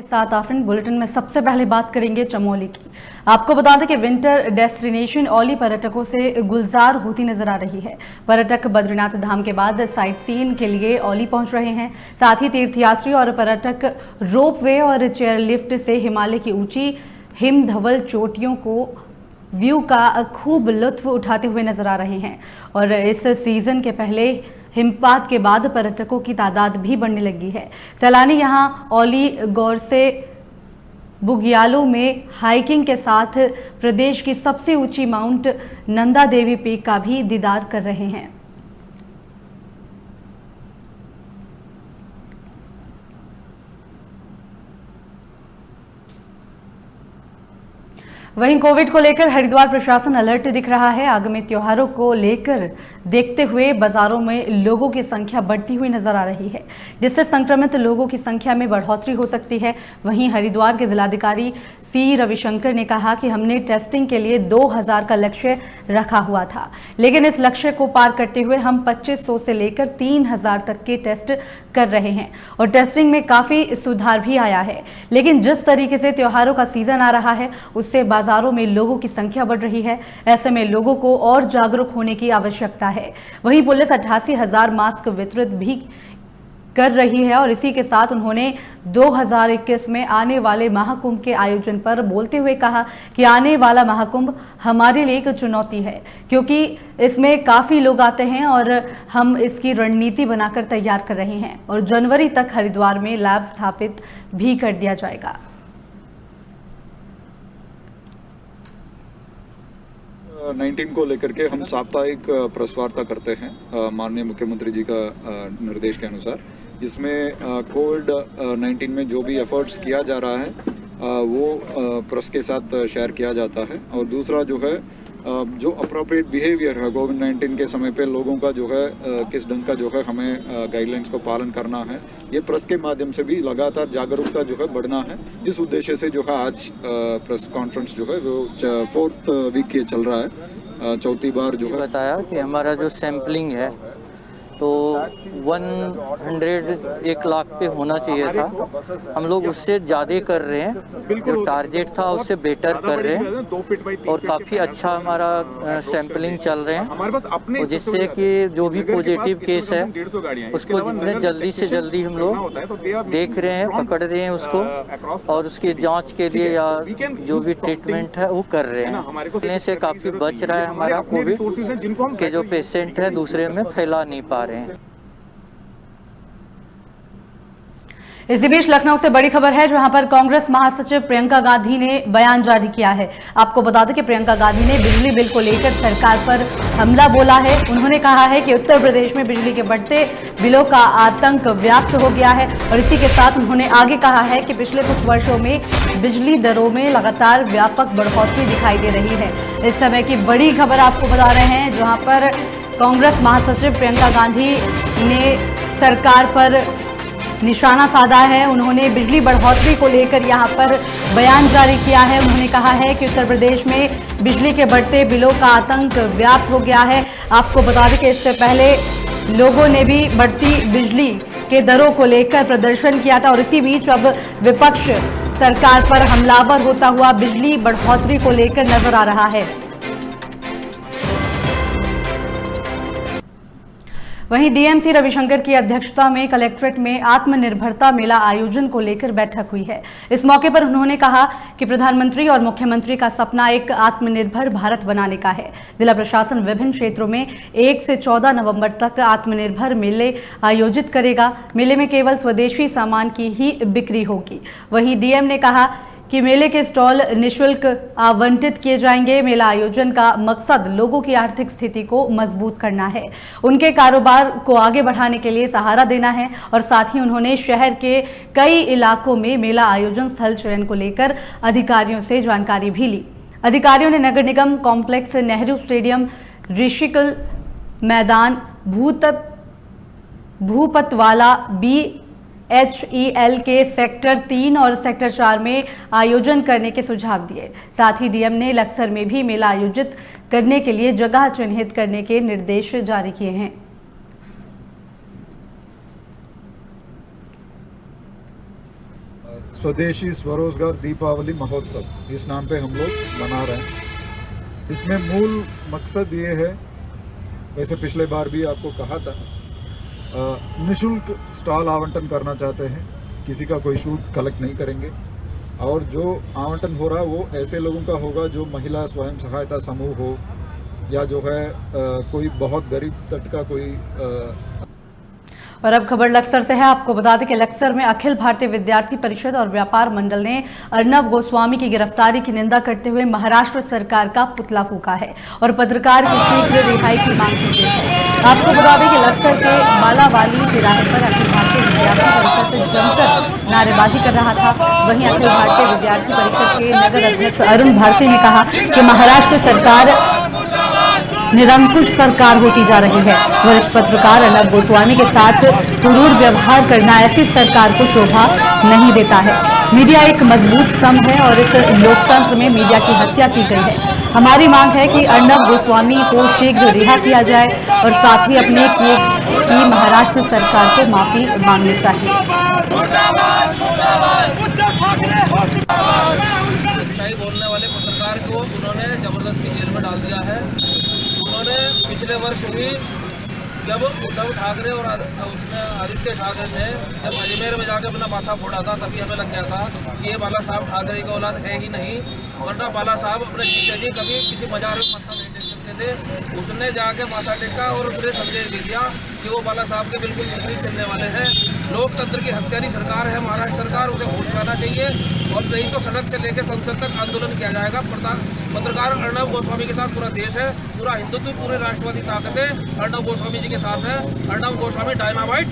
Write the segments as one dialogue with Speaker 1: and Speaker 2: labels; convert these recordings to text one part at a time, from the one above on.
Speaker 1: साथ आफरीन बुलेटिन में सबसे पहले बात करेंगे चमोली की। आपको बता दें कि विंटर डेस्टिनेशन औली पर्यटकों से गुलजार होती नजर आ रही है। पर्यटक बद्रीनाथ धाम के बाद साइट सीइंग के लिए औली पहुंच रहे हैं। साथ ही तीर्थयात्री और पर्यटक रोपवे और चेयरलिफ्ट से हिमालय की ऊंची हिमधवल चोटियों को व्यू का खूब लुत्फ उठाते हुए नजर आ रहे हैं। और इस सीजन के पहले हिमपात के बाद पर्यटकों की तादाद भी बढ़ने लगी है। सैलानी यहां औली गौर से बुग्यालों में हाइकिंग के साथ प्रदेश की सबसे ऊंची माउंट नंदा देवी पीक का भी दीदार कर रहे हैं। वहीं कोविड को लेकर हरिद्वार प्रशासन अलर्ट दिख रहा है। आगामी त्योहारों को लेकर देखते हुए बाजारों में लोगों की संख्या बढ़ती हुई नजर आ रही है, जिससे संक्रमित लोगों की संख्या में बढ़ोतरी हो सकती है। वहीं हरिद्वार के जिलाधिकारी सी रविशंकर ने कहा कि हमने टेस्टिंग के लिए 2000 का लक्ष्य रखा हुआ था, लेकिन इस लक्ष्य को पार करते हुए हम 2500 से लेकर 3000 तक के टेस्ट कर रहे हैं और टेस्टिंग में काफी सुधार भी आया है। लेकिन जिस तरीके से त्योहारों का सीजन आ रहा है, उससे बाजारों में लोगों की संख्या बढ़ रही है। ऐसे में लोगों को और जागरूक होने की आवश्यकता है। वहीं पुलिस 88,000 मास्क वितरित भी कर रही है और इसी के साथ उन्होंने 2021 में आने वाले महाकुंभ के आयोजन पर बोलते हुए कहा कि आने वाला महाकुंभ हमारे लिए एक चुनौती है, क्योंकि इसमें काफी लोग आते हैं और हम इसकी रणनीति बनाकर तैयार कर रहे हैं और जनवरी तक हरिद्वार में लैब स्थापित भी कर दिया जाएगा।
Speaker 2: -19 को लेकर के हम साप्ताहिक प्रेस वार्ता करते हैं माननीय मुख्यमंत्री जी का निर्देश के अनुसार। इसमें कोविड-19 में जो भी एफर्ट्स किया जा रहा है वो प्रेस के साथ शेयर किया जाता है। और दूसरा जो है जो अप्रोप्रिएट बिहेवियर है कोविड-19 के समय पे लोगों का जो है किस ढंग का जो है हमें गाइडलाइंस को पालन करना है, ये प्रेस के माध्यम से भी लगातार जागरूकता जो है बढ़ना है। इस उद्देश्य से जो है आज प्रेस कॉन्फ्रेंस जो है वो 4th वीक ये चल रहा है। चौथी बार जो है
Speaker 3: बताया कि हमारा जो सैम्पलिंग है तो 1 लाख पे होना चाहिए था। हम लोग उससे ज़्यादा कर रहे हैं, जो टारगेट था उससे बेटर कर रहे हैं और काफ़ी अच्छा हमारा सैम्पलिंग चल रहे हैं, और जिससे कि जो भी पॉजिटिव केस है उसको जितने जल्दी से जल्दी हम लोग देख रहे हैं, पकड़ रहे हैं उसको और उसकी जांच के लिए या जो भी ट्रीटमेंट है वो कर रहे हैं। इसमें से काफ़ी बच रहा है हमारा कोविड के जो पेशेंट है दूसरे में फैला नहीं पा रहे हैं।
Speaker 1: इसी बीच लखनऊ से बड़ी खबर है, जहां पर कांग्रेस महासचिव प्रियंका गांधी ने बयान जारी किया है। आपको बता दें कि प्रियंका गांधी ने बिजली बिल को लेकर सरकार पर हमला बोला है। उन्होंने कहा है कि उत्तर प्रदेश में बिजली के बढ़ते बिलों का आतंक व्याप्त हो गया है और इसी के साथ उन्होंने आगे कहा है कि पिछले कुछ वर्षों में बिजली दरों में लगातार व्यापक बढ़ोतरी दिखाई दे रही है। इस समय की बड़ी खबर आपको बता रहे हैं, जहां पर कांग्रेस महासचिव प्रियंका गांधी ने सरकार पर निशाना साधा है। उन्होंने बिजली बढ़ोतरी को लेकर यहां पर बयान जारी किया है। उन्होंने कहा है कि उत्तर प्रदेश में बिजली के बढ़ते बिलों का आतंक व्याप्त हो गया है। आपको बता दें कि इससे पहले लोगों ने भी बढ़ती बिजली के दरों को लेकर प्रदर्शन किया था और इसी बीच अब विपक्ष सरकार पर हमलावर होता हुआ बिजली बढ़ोतरी को लेकर नजर आ रहा है। वहीं डीएम रविशंकर की अध्यक्षता में कलेक्ट्रेट में आत्मनिर्भरता मेला आयोजन को लेकर बैठक हुई है। इस मौके पर उन्होंने कहा कि प्रधानमंत्री और मुख्यमंत्री का सपना एक आत्मनिर्भर भारत बनाने का है। जिला प्रशासन विभिन्न क्षेत्रों में 1 से 14 नवंबर तक आत्मनिर्भर मेले आयोजित करेगा। मेले में केवल स्वदेशी सामान की ही बिक्री होगी। वहीं डीएम ने कहा कि मेले के स्टॉल निःशुल्क आवंटित किए जाएंगे। मेला आयोजन का मकसद लोगों की आर्थिक स्थिति को मजबूत करना है, उनके कारोबार को आगे बढ़ाने के लिए सहारा देना है और साथ ही उन्होंने शहर के कई इलाकों में मेला आयोजन स्थल चयन को लेकर अधिकारियों से जानकारी भी ली। अधिकारियों ने नगर निगम कॉम्प्लेक्स, नेहरू स्टेडियम, ऋषिकुल मैदान, भूपतवाला BHEL के सेक्टर 3 और सेक्टर 4 में आयोजन करने के सुझाव दिए। साथ ही डीएम ने लक्सर में भी मेला आयोजित करने के लिए जगह चिन्हित करने के निर्देश जारी किए हैं।
Speaker 2: स्वदेशी स्वरोजगार दीपावली महोत्सव इस नाम पे हम लोग मना रहे हैं। इसमें मूल मकसद ये है, वैसे पिछले बार भी आपको कहा था, निःशुल्क स्टॉल आवंटन करना चाहते हैं, किसी का कोई शुल्क कलेक्ट नहीं करेंगे और जो आवंटन हो रहा है वो ऐसे लोगों का होगा जो महिला स्वयं सहायता समूह हो या जो है कोई बहुत गरीब तट का कोई
Speaker 1: और अब खबर लक्सर से है। आपको बता दें कि लक्सर में अखिल भारतीय विद्यार्थी परिषद और व्यापार मंडल ने अर्नब गोस्वामी की गिरफ्तारी की निंदा करते हुए महाराष्ट्र सरकार का पुतला फूंका है और पत्रकार की शीघ्र रिहाई की मांग की है। आपको बता दें कि लक्सर के मालावाली तिराहे पर अखिल भारतीय विद्यार्थी परिषद जमकर नारेबाजी कर रहा था। वहीं अखिल भारतीय विद्यार्थी परिषद के नगर अध्यक्ष अरुण भारती ने कहा कि महाराष्ट्र सरकार निरंकुश सरकार होती जा रही है। वरिष्ठ पत्रकार अर्नब गोस्वामी के साथ क्रूर व्यवहार करना ऐसी सरकार को शोभा नहीं देता है। मीडिया एक मजबूत स्तंभ है और इस लोकतंत्र में मीडिया की हत्या की गई है। हमारी मांग है कि अर्नब गोस्वामी को शीघ्र रिहा किया जाए और साथ ही अपने की महाराष्ट्र सरकार को माफी मांगनी चाहिए।
Speaker 4: सच्चाई बोलने वाले पत्रकार को उन्होंने जबरदस्ती जेल में डाल दिया है। उन्होंने पिछले वर्ष भी जब उद्धव ठाकरे और उसने आदित्य ठाकरे ने जब अजमेर में जाकर अपना माथा फोड़ा था, तभी हमें लग गया था कि ये बाला साहब ठाकरे की औलाद है ही नहीं, वरना बाला साहब अपने जीजा जी कभी किसी मजार में माथा नहीं टेक सकते थे। उसने जाके माथा टेका और उसने संदेश दे दिया कि वो बाला साहब के बिल्कुल विपरीत चलने वाले हैं। लोकतंत्र की हत्यारी सरकार है महाराष्ट्र सरकार, उसे होश लाना चाहिए और नहीं तो सड़क से लेकर संसद तक आंदोलन किया जाएगा। पत्रकार अर्नब गोस्वामी के साथ पूरा देश है, पूरा हिंदुत्व, पूरे राष्ट्रवादी ताकतें अर्नब गोस्वामी जी के साथ है। अर्नब गोस्वामी डायनामाइट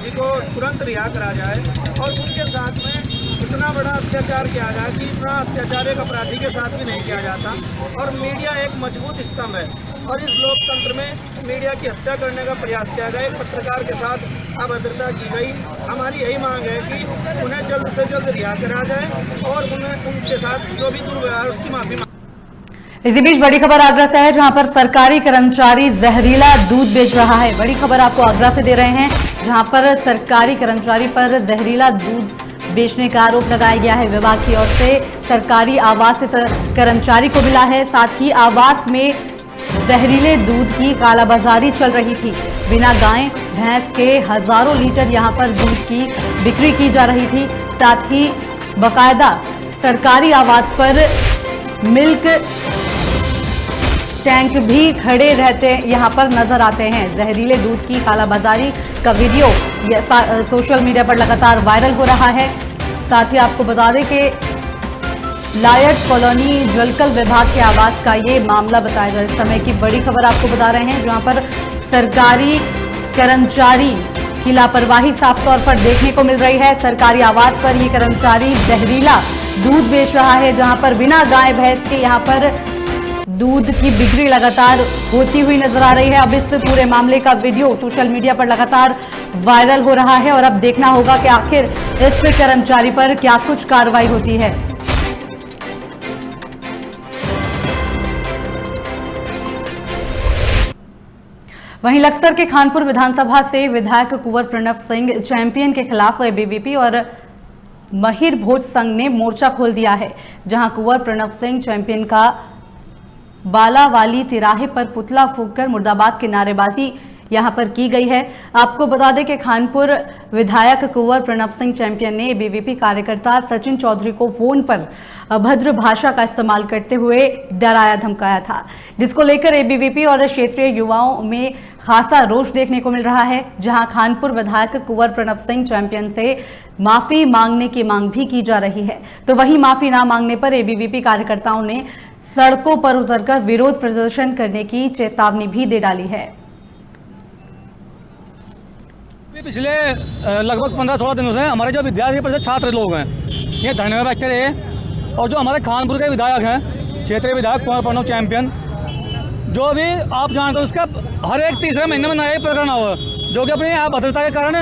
Speaker 5: जी को तुरंत रिहा करा जाए और उनके साथ में इतना बड़ा अत्याचार किया जाए कि इतना अत्याचार एक अपराधी के साथ भी नहीं किया जाता। और मीडिया एक मजबूत स्तंभ है और इस लोकतंत्र में मीडिया की हत्या करने का प्रयास किया गया। एक पत्रकार के साथ अभद्रता की गई। हमारी यही मांग है कि उन्हें जल्द से जल्द रिहा करा जाए और उनके साथ जो भी दुर्व्यवहार उसकी माफी।
Speaker 1: इसी बीच बड़ी खबर आगरा से है, जहां पर सरकारी कर्मचारी जहरीला दूध बेच रहा है। बड़ी खबर आपको आगरा से दे रहे हैं, जहां पर सरकारी कर्मचारी पर जहरीला दूध बेचने का आरोप लगाया गया है। विभाग की ओर से सरकारी आवास से कर्मचारी को मिला है, साथ ही आवास में जहरीले दूध की कालाबाजारी चल रही थी। बिना गाय भैंस के हजारों लीटर यहां पर दूध की बिक्री की जा रही थी। साथ ही बाकायदा सरकारी आवास पर मिल्क टैंक भी खड़े रहते यहां पर नजर आते हैं। जहरीले दूध की कालाबाजारी का वीडियो सोशल मीडिया पर लगातार वायरल हो रहा है। साथ ही आपको बता दें कि लायर्स कॉलोनी जलकल विभाग के आवास का ये मामला बताया जा रहा है। इस समय की बड़ी खबर आपको बता रहे हैं, जहां पर सरकारी कर्मचारी की लापरवाही साफ तौर पर देखने को मिल रही है। सरकारी आवास पर ये कर्मचारी जहरीला दूध बेच रहा है, जहां पर बिना गाय भैंस के यहां पर दूध की बिक्री लगातार होती हुई नजर आ रही है। अब इस पूरे मामले का वीडियो सोशल मीडिया पर लगातार वायरल हो रहा है और अब देखना होगा कि आखिर इस कर्मचारी पर क्या कुछ कार्रवाई होती है। वहीं लक्सर के खानपुर विधानसभा से विधायक कुंवर प्रणव सिंह चैंपियन के खिलाफ एबीवीपी और महिर भोज संघ ने मोर्चा खोल दिया है, जहां कुंवर प्रणव सिंह चैंपियन का बालावाली तिराहे पर पुतला फूंककर मुर्दाबाद की नारेबाजी यहां पर की गई है। आपको बता दें कि खानपुर विधायक कुंवर प्रणव सिंह चैंपियन ने एबीवीपी कार्यकर्ता सचिन चौधरी को फोन पर अभद्र भाषा का इस्तेमाल करते हुए डराया धमकाया था, जिसको लेकर एबीवीपी और क्षेत्रीय युवाओं में खासा रोष देखने को मिल रहा है। जहां खानपुर विधायक कुंवर प्रणव सिंह चैंपियन से माफी मांगने की मांग भी की जा रही है, तो वहीं माफी न मांगने पर एबीवीपी कार्यकर्ताओं ने सड़कों पर उतरकर विरोध प्रदर्शन करने की चेतावनी भी दे डाली है।
Speaker 6: पिछले लगभग 15-16 दिनों से हमारे जो विद्यार्थी परिषद छात्र लोग हैं ये धरने में बैठे रहे और जो हमारे खानपुर के विधायक हैं, क्षेत्रीय विधायक कुंवर प्रणव चैंपियन, जो भी आप जानते हो उसका हर एक तीसरे महीने में नया ही प्रकरण हुआ, जो कि अपनी अभद्रता के कारण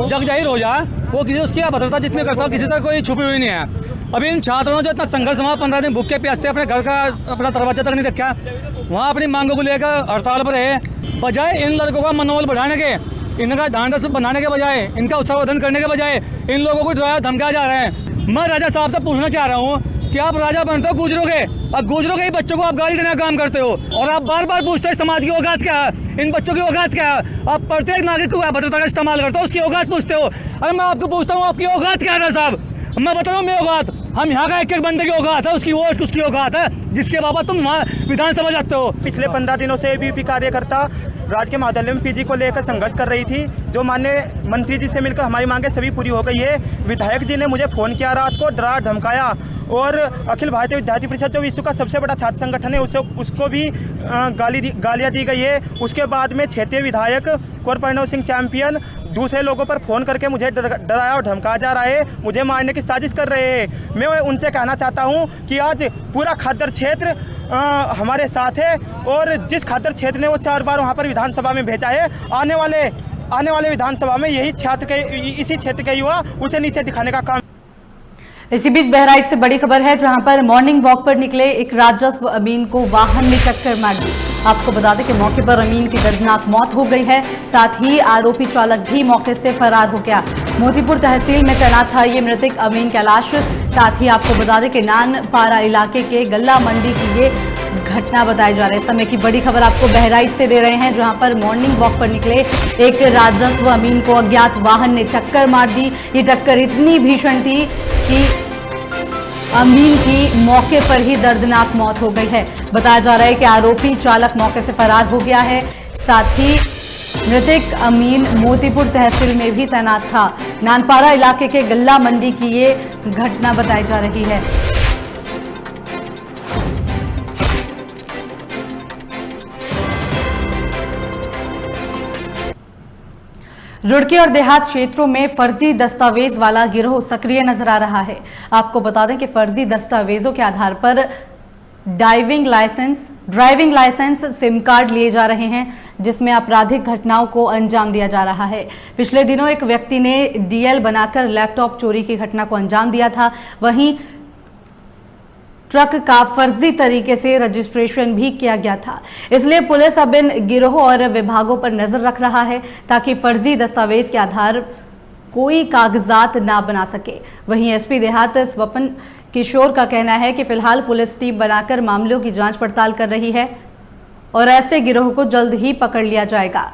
Speaker 6: जग जाहिर हो जाए। वो किसी उसकी अभद्रता जितनी करता हो, किसी तक कोई छुपी हुई नहीं है। अभी इन छात्रों ने जो इतना संघर्ष हुआ, 15 दिन भूखे प्यासे अपने घर का अपना दरवाजा तक नहीं रखा, वहाँ अपनी मांगों को लेकर हड़ताल पर है। बजाय इन लड़कों का मनोबल बढ़ाने के, इनका ढांढस बनाने के बजाय, इनका उत्साहवर्धन करने के बजाय इन लोगों को डराया धमकाया जा रहा है। मैं राजा साहब से पूछना चाह रहा हूँ कि आप राजा बनते हो गुजरों के, और गुजरों के ही बच्चों को आप गाली देने का काम करते हो, और आप बार बार पूछते हो समाज की औकात क्या है, इन बच्चों की औकात क्या है। आप प्रत्येक नागरिक को भद्रता का इस्तेमाल करते हो, उसकी औकात पूछते हो। अरे मैं आपको पूछता हूँ आपकी औकात क्या है साहब, मैं बता रहा हूँ मेरी औकात, हम यहाँ का एक एक बंदे की औकात है, उसकी वोट उसकी औकात है, जिसके बाबत तुम वहाँ विधानसभा जाते हो।
Speaker 7: पिछले 15 दिनों से एबीवीपी कार्यकर्ता राजकीय महाविद्यालय में पीजी को लेकर संघर्ष कर रही थी, जो माननीय मंत्री जी से मिलकर हमारी मांगें सभी पूरी हो गई है। विधायक जी ने मुझे फ़ोन किया रात को, डरा धमकाया, और अखिल भारतीय विद्यार्थी परिषद जो विश्व का सबसे बड़ा छात्र संगठन है उसको भी गालियाँ दी गई है। उसके बाद में क्षेत्रीय विधायक कुंवर प्रणव सिंह चैंपियन दूसरे लोगों पर फ़ोन करके मुझे डराया और धमकाया जा रहा है, मुझे मारने की साजिश कर रहे हैं। मैं उनसे कहना चाहता हूँ कि आज पूरा खद्दर क्षेत्र हमारे साथ है, और जिस खद्दर क्षेत्र ने वो 4 बार वहाँ पर विधानसभा में भेजा है, आने वाले विधानसभा में इसी क्षेत्र के युवा उसे नीचे दिखाने का काम।
Speaker 1: इसी बीच बहराइच से बड़ी खबर है, जहां पर मॉर्निंग वॉक पर निकले एक राजस्व अमीन को वाहन ने टक्कर मार दी। आपको बता दें कि मौके पर अमीन की दर्दनाक मौत हो गई है, साथ ही आरोपी चालक भी मौके से फरार हो गया। मोतीपुर तहसील में तैनात था ये मृतक अमीन कैलाश। साथ ही आपको बता दें कि नानपारा इलाके के गल्ला मंडी की ये घटना बताई जा रही है। समय की बड़ी खबर आपको बहराइच से दे रहे हैं, जहां पर मॉर्निंग वॉक पर निकले एक राजस्व अमीन को अज्ञात वाहन ने टक्कर मार दी। ये टक्कर इतनी भीषण थी कि अमीन की मौके पर ही दर्दनाक मौत हो गई है। बताया जा रहा है कि आरोपी चालक मौके से फरार हो गया है। साथ ही मृतक अमीन मोतीपुर तहसील में भी तैनात था। नानपारा इलाके के गल्ला मंडी की ये घटना बताई जा रही है। रुड़की और देहात क्षेत्रों में फर्जी दस्तावेज वाला गिरोह सक्रिय नजर आ रहा है। आपको बता दें कि फर्जी दस्तावेजों के आधार पर ड्राइविंग लाइसेंस, सिम कार्ड लिए जा रहे हैं, जिसमें आपराधिक घटनाओं को अंजाम दिया जा रहा है। पिछले दिनों एक व्यक्ति ने डीएल बनाकर लैपटॉप चोरी की घटना को अंजाम दिया था। वहीं ट्रक का फर्जी तरीके से रजिस्ट्रेशन भी किया गया था। इसलिए पुलिस अब इन गिरोह और विभागों पर नजर रख रहा है, ताकि फर्जी दस्तावेज के आधार कोई कागजात ना बना सके। वहीं एसपी देहात स्वपन किशोर का कहना है कि फिलहाल पुलिस टीम बनाकर मामलों की जांच पड़ताल कर रही है और ऐसे गिरोह को जल्द ही पकड़ लिया जाएगा।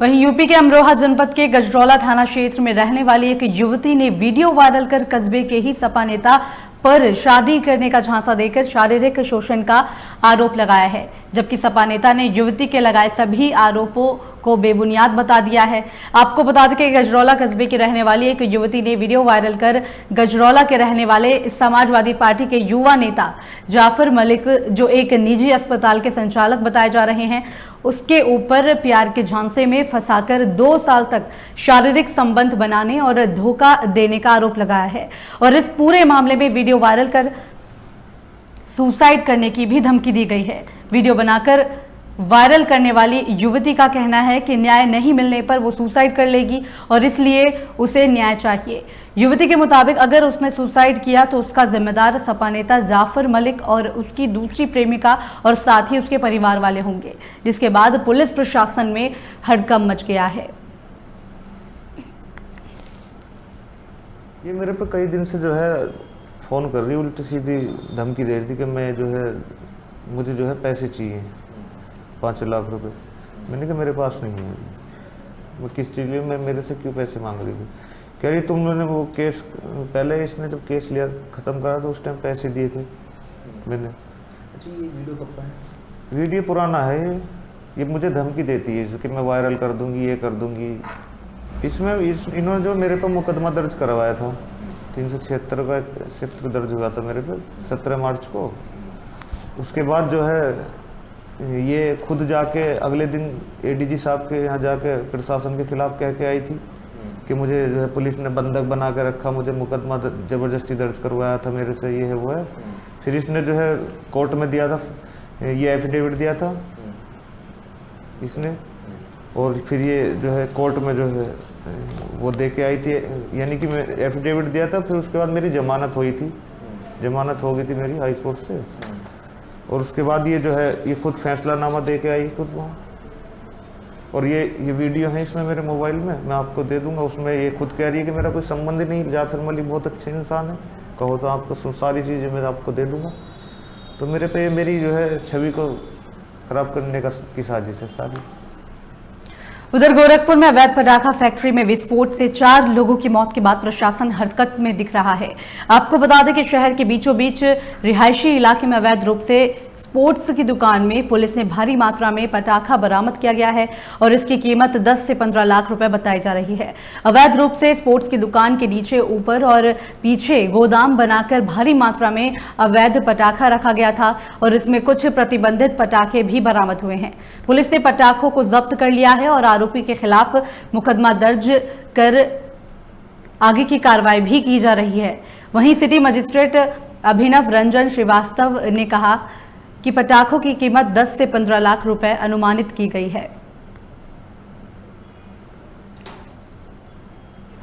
Speaker 1: वहीं यूपी के अमरोहा जनपद के गजरौला थाना क्षेत्र में रहने वाली एक युवती ने वीडियो वायरल कर कस्बे के ही सपा नेता पर शादी करने का झांसा देकर शारीरिक शोषण का आरोप लगाया है, जबकि सपा नेता ने युवती के लगाए सभी आरोपों को बेबुनियाद बता दिया है। आपको बता दें कि गजरौला कस्बे की रहने वाली एक युवती ने वीडियो वायरल कर गजरौला के रहने वाले समाजवादी पार्टी के युवा नेता जाफर मलिक, जो एक निजी अस्पताल के संचालक बताए जा रहे हैं, उसके ऊपर प्यार के झांसे में फंसाकर 2 साल तक शारीरिक संबंध बनाने और धोखा देने का आरोप लगाया है। और इस पूरे मामले में वीडियो वायरल कर सुसाइड करने की भी धमकी दी गई है। वीडियो बनाकर वायरल करने वाली युवती का कहना है कि न्याय नहीं मिलने पर वो सुसाइड कर लेगी और इसलिए उसे न्याय चाहिए। युवती के मुताबिक अगर उसने सुसाइड किया तो उसका जिम्मेदार सपा नेता जाफर मलिक और उसकी दूसरी प्रेमिका और साथ ही उसके परिवार वाले होंगे, जिसके बाद पुलिस प्रशासन में हड़कंप मच गया है।
Speaker 8: ये मेरे पे कई दिन से जो है फ़ोन कर रही, उल्टी सीधी धमकी दे रही थी कि मैं जो है मुझे जो है पैसे चाहिए 5 लाख रुपए। मैंने कहा मेरे पास नहीं है, मैं किस चीज़ लिए, मैं मेरे से क्यों पैसे मांग रही थी। कह रही तुम लोगों ने वो केस पहले इसने जब केस लिया ख़त्म करा तो उस टाइम पैसे दिए थे मैंने।
Speaker 9: अच्छा, ये वीडियो कब का है?
Speaker 8: वीडियो पुराना है ये मुझे धमकी देती है कि मैं वायरल कर दूंगी, ये कर दूंगी। इसमें इन्होंने जो मेरे पर मुकदमा दर्ज करवाया था 376 का शिफ्ट दर्ज हुआ था मेरे पे 17 मार्च को। उसके बाद जो है ये खुद जाके अगले दिन एडीजी साहब के यहाँ जाके प्रशासन के खिलाफ कह के आई थी कि मुझे जो है पुलिस ने बंधक बना के रखा, मुझे मुकदमा ज़बरदस्ती दर्ज करवाया था मेरे से, ये है वो है। फिर इसने जो है कोर्ट में दिया था, ये एफिडेविट दिया था इसने, और फिर ये जो है कोर्ट में जो है वो दे के आई थी, यानी कि मैं एफिडेविट दिया था। फिर उसके बाद मेरी जमानत हुई थी, जमानत हो गई थी मेरी हाई कोर्ट से। और उसके बाद ये जो है ये खुद फैसलानामा दे के आई खुद वहाँ। और ये वीडियो है इसमें मेरे मोबाइल में, मैं आपको दे दूंगा। उसमें ये खुद कह रही है कि मेरा कोई संबंध ही नहीं, जाफर मलिक बहुत अच्छे इंसान है, कहो तो आपको सारी चीज़ें मैं आपको दे दूंगा। तो मेरे पे मेरी जो है छवि को खराब करने की साजिश है सारी।
Speaker 1: उधर गोरखपुर में अवैध पटाखा फैक्ट्री में विस्फोट से 4 लोगों की मौत के बाद प्रशासन हरकत में दिख रहा है। आपको बता दें कि शहर के बीचों बीच रिहायशी इलाके में अवैध रूप से स्पोर्ट्स की दुकान में पुलिस ने भारी मात्रा में पटाखा बरामद किया गया है और इसकी कीमत 10 से 15 लाख रुपए बताई जा रही है। अवैध रूप से स्पोर्ट्स की दुकान के नीचे, ऊपर और पीछे गोदाम बनाकर भारी मात्रा में अवैध पटाखा रखा गया था और इसमें कुछ प्रतिबंधित पटाखे भी बरामद हुए हैं। पुलिस ने पटाखों को जब्त कर लिया है और आरोपी के खिलाफ मुकदमा दर्ज कर आगे की कार्रवाई भी की जा रही है। वहीं सिटी मजिस्ट्रेट अभिनव रंजन श्रीवास्तव ने कहा कि पटाखों की कीमत 10 से 15 लाख रुपए अनुमानित की गई है।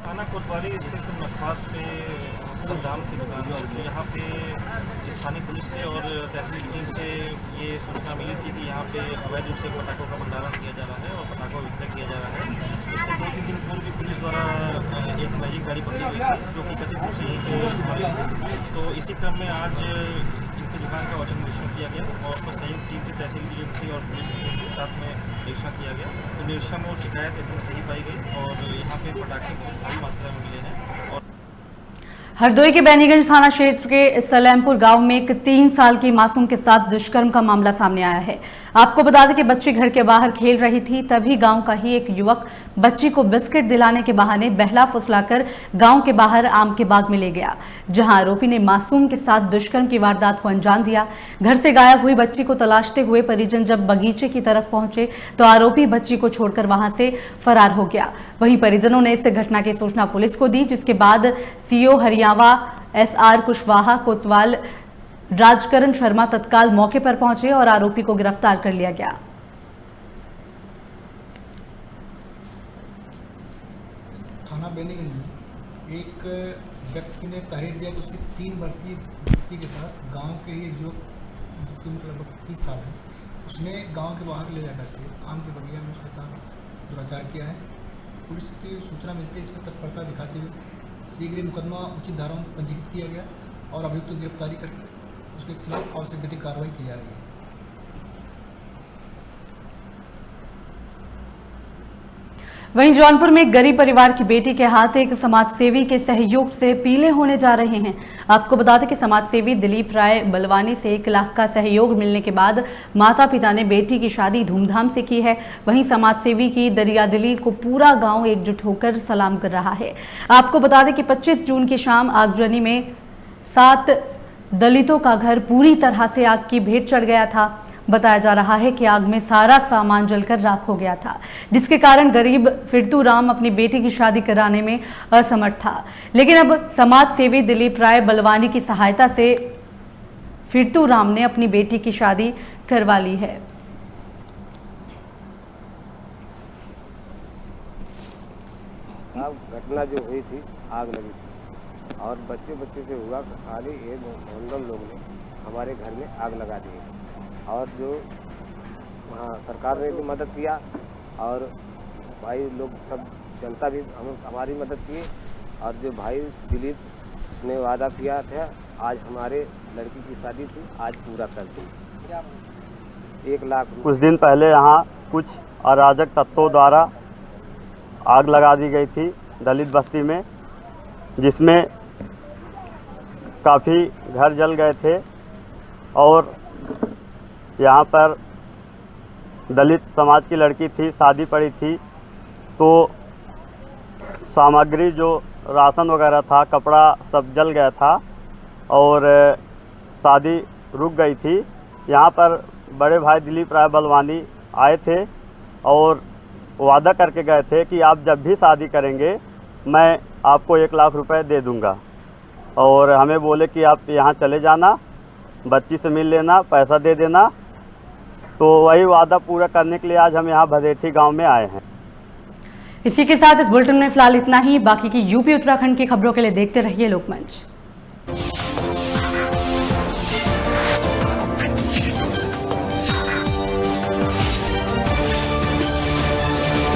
Speaker 5: थाना कोतवाली स्थित नफास पे सद्दाम की दुकान है। यहाँ पे स्थानीय पुलिस से और तहसील की टीम से ये सूचना मिली थी कि यहाँ पे अवैध रूप से पटाखों का भंडारण किया जा रहा है और पटाखों विक्रय किया जा रहा है। इसके 2-3 दिन पूर्व भी पुलिस द्वारा एक मैजिक गाड़ी पकड़ी गई थी जो कि कथित रूप से यहीं पे, तो इसी क्रम में आज इनकी दुकान का औचक निरीक्षण किया गया और उसमें संयुक्त टीम से तहसील की टीम और पुलिस की टीम के साथ में निरीक्षण किया गया। तो निरीक्षण में वो शिकायत एकदम सही पाई गई और यहाँ पे पटाखे बहुत भारी मात्रा में मिले हैं।
Speaker 1: हरदोई के बैनीगंज थाना क्षेत्र के सलेमपुर गांव में एक 3 साल की मासूम के साथ दुष्कर्म का मामला सामने आया है। आपको बता दें कि बच्ची घर के बाहर खेल रही थी, तभी गांव का ही एक युवक बच्ची को बिस्किट दिलाने के बहाने बहला फुसलाकर गांव के बाहर आम के बाग में ले गया, जहां आरोपी ने मासूम के साथ दुष्कर्म की वारदात को अंजाम दिया। घर से गायब हुई बच्ची को तलाशते हुए परिजन जब बगीचे की तरफ पहुंचे तो आरोपी बच्ची को छोड़कर वहां से फरार हो गया। वहीं परिजनों ने इस घटना की सूचना पुलिस को दी, जिसके बाद सीओ हरियावा SR कुशवाहा कोतवाल राजकरण शर्मा तत्काल मौके पर पहुंचे और आरोपी को गिरफ्तार कर लिया गया।
Speaker 10: थाना बैनीगंज में एक व्यक्ति ने तहरीर दिया कि उसकी 3 वर्षीय बच्ची के साथ गांव के ही एक जो जिसकी उम्र लगभग 30 साल है, उसने गांव के बाहर ले जाकर के आम के बगिया में उसके साथ दुराचार किया है। पुलिस की सूचना मिलती है, इस पर तत्परता दिखाते हुए शीघ्र मुकदमा उचित धाराओं में पंजीकृत किया गया और अभियुक्त की गिरफ्तारी करके उसके खिलाफ आवश्यक विधिक कार्रवाई की जा रही है।
Speaker 1: वहीं जौनपुर में एक गरीब परिवार की बेटी के हाथ एक समाजसेवी के सहयोग से पीले होने जा रहे हैं। आपको बता दें कि समाजसेवी दिलीप राय बलवानी से 1 लाख का सहयोग मिलने के बाद माता पिता ने बेटी की शादी धूमधाम से की है। वहीं समाजसेवी की दरियादिली को पूरा गांव एकजुट होकर सलाम कर रहा है। आपको बता दें कि 25 जून की शाम आगजनी में 7 दलितों का घर पूरी तरह से आग की भेंट चढ़ गया था। बताया जा रहा है कि आग में सारा सामान जलकर राख हो गया था, जिसके कारण गरीब फिरतू राम अपनी बेटी की शादी कराने में असमर्थ था। लेकिन अब समाज सेवी दिलीप राय बलवानी की सहायता से फिरतू राम ने अपनी बेटी की शादी करवा ली है।
Speaker 11: घटना जो हुई थी, आग लगी थी और बच्चे से हुआ, खाली एक मंडल लोग ने हमारे घर में आग लगा दी और जो वहाँ सरकार ने भी मदद किया और भाई लोग सब जनता भी हमारी मदद की और जो भाई दिलीप ने वादा किया था, आज हमारे लड़की की शादी थी, आज पूरा कर दी। 1 लाख।
Speaker 12: कुछ दिन पहले यहाँ कुछ अराजक तत्वों द्वारा आग लगा दी गई थी दलित बस्ती में, जिसमें काफ़ी घर जल गए थे और यहाँ पर दलित समाज की लड़की थी, शादी पड़ी थी, तो सामग्री जो राशन वगैरह था, कपड़ा सब जल गया था और शादी रुक गई थी। यहाँ पर बड़े भाई दिलीप राय बलवानी आए थे और वादा करके गए थे कि आप जब भी शादी करेंगे मैं आपको 1 लाख रुपए दे दूंगा और हमें बोले कि आप यहाँ चले जाना, बच्ची से मिल लेना, पैसा दे देना। तो वही वादा पूरा करने के लिए आज हम यहाँ भदेठी गांव में आए हैं।
Speaker 1: इसी के साथ इस बुलेटिन में फिलहाल इतना ही। बाकी की यूपी उत्तराखंड की खबरों के लिए देखते रहिए लोकमंच।